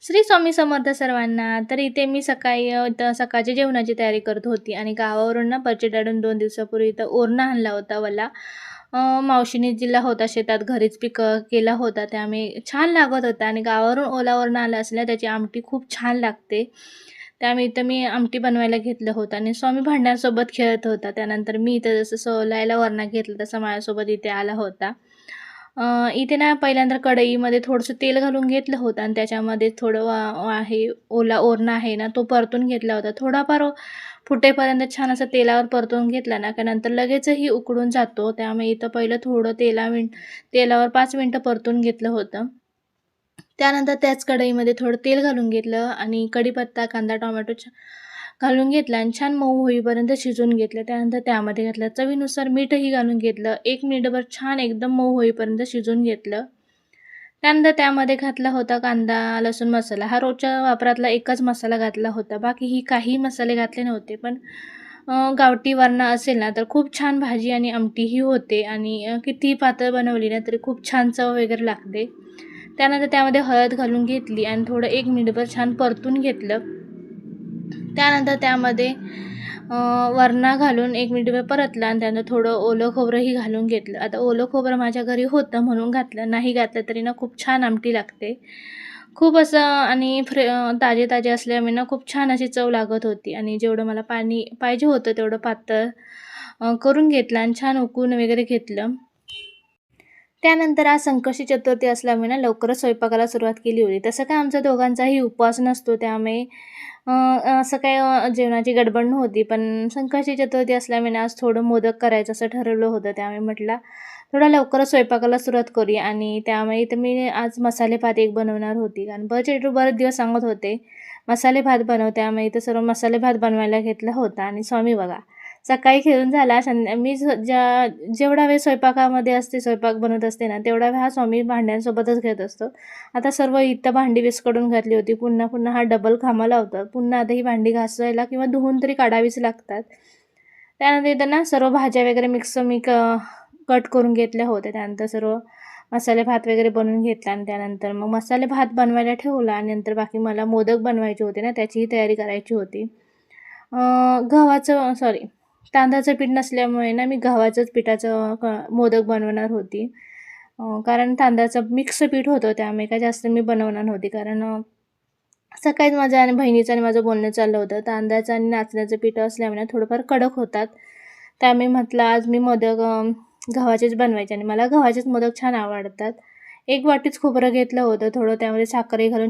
श्री स्वामी समर्थ सर्वांना. तर इथे मी सकाळी इथं सकाळच्या जेवणाची तयारी करत होती आणि गावावरून ना पर्यटकाकडून 2 दिवसापूर्वी इथं ओरना आणला होता वला. मावशीने दिला होता शेतात घरीच केला होता. त्यामुळे छान लागत होता आणि गावावरून ओला ओरना आला असल्याने त्याची आमटी खूप छान लागते. त्यामुळे इथं मी आमटी बनवायला घेतलं होतं आणि स्वामी भांड्यांसोबत खेळत होता. त्यानंतर मी इथं जसं सोलायला वरणा घेतलं तसं माझ्यासोबत इथे आला होता. इथे ना पहिल्यांदा कढईमध्ये थोडंसं तेल घालून घेतलं होतं आणि त्याच्यामध्ये थोडं आहे ओला ओरणा आहे ना, तो परतून घेतला होता. थोडाफार फुटेपर्यंत छान असं तेलावर परतून घेतला ना, की नंतर लगेचही उकडून जातो. त्यामुळे इथं पहिलं थोडं तेलावर 5 मिनिटं परतून घेतलं होतं. त्यानंतर त्याच कढईमध्ये थोडं तेल घालून घेतलं आणि कढीपत्ता, कांदा, टोमॅटो घालून घेतला आणि छान मऊ होईपर्यंत शिजवून घेतलं. त्यानंतर त्यामध्ये घातलं चवीनुसार मीठही घालून घेतलं. 1 मिनिटभर छान एकदम मऊ होईपर्यंत शिजवून घेतलं. त्यानंतर त्यामध्ये घातला होता कांदा, लसूण मसाला. हा रोजच्या वापरातला एकच मसाला घातला होता. बाकीही काही मसाले घातले नव्हते. पण गावठी वरणा असेल ना, तर खूप छान भाजी आणि आमटीही होते आणि कितीही पातळ बनवली ना, तरी खूप छान चव वगैरे लागते. त्यानंतर त्यामध्ये हळद घालून घेतली आणि थोडं 1 मिनिटभर छान परतून घेतलं. त्यानंतर त्यामध्ये वरणा घालून 1 मिनिटभर परतला आणि त्यानंतर थोडं ओलं खोबरंही घालून घेतलं. आता ओलं खोबरं माझ्या घरी होतं म्हणून घातलं. नाही घातलं तरी ना खूप छान आमटी लागते. खूप असं आणि ताजे-ताजे असल्यामुळे ना खूप छान अशी चव लागत होती आणि जेवढं मला पाणी पाहिजे होतं तेवढं पातळ करून घेतलं आणि छान उकळून वगैरे घेतलं. त्यानंतर आज संकष्टी चतुर्थी असल्यामुळे ना लवकरच स्वयंपाकाला सुरुवात केली होती. तसं काय आमचा दोघांचाही उपवास नसतो त्यामुळे अ, असं काही जेवणाची गडबड नव्हती. पण संकष्टी चतुर्थी असल्यामुळे आज थोडं मोदक करायचं असं ठरवलं होतं. त्यामुळे म्हटलं थोडा लवकरच स्वयंपाकाला सुरुवात करूया आणि त्यामुळे तर मी आज मसाले भात एक बनवणार होती. कारण बरेच दिवस सांगत होते, मसाले भात बनव. त्यामुळे इथं सर्व मसाले भात बनवायला घेतला होता आणि स्वामी बघा सकाळी खेळून झाला मी जेवढा वेळ स्वयंपाकामध्ये असते, स्वयंपाक बनवत असते ना, तेवढा वेळ हा स्वामी भांड्यांसोबतच घेत असतो. आता सर्व इथं भांडी विस्कटून घातली होती. पुन्हा हा डबल कामं लावतो. पुन्हा आता ही भांडी घासायला किंवा धुवून तरी काढावीच लागतात. त्यानंतर इथं ना सर्व भाज्या वगैरे कट करून घेतल्या होत्या. त्यानंतर सर्व मसाले भात वगैरे बनवून घेतला आणि त्यानंतर मग मसाले भात बनवायला ठेवला आणि नंतर बाकी मला मोदक बनवायचे होते ना, त्याचीही तयारी करायची होती. गव्हाचं सॉरी तांदळाचं पीठ नसल्यामुळे ना, मी गव्हाच्याच पिठाचं मोदक बनवणार होती. कारण तांदळाचं मिक्स पीठ होतं त्यामुळे काही जास्त मी बनवणार नव्हती. कारण सकाळीच माझ्या आणि बहिणीचं आणि माझं बोलणं चाललं होतं. तांदळाचं आणि नाचण्याचं पीठ असल्यामुळे थोडंफार कडक होतात. त्यामुळे म्हटलं आज मी मोदक गव्हाचेच बनवायचे आणि मला गव्हाचेच मोदक छान आवडतात. 1 वाटीच खोबरं घेतलं होतं. थोडं त्यामध्ये साखरही घालून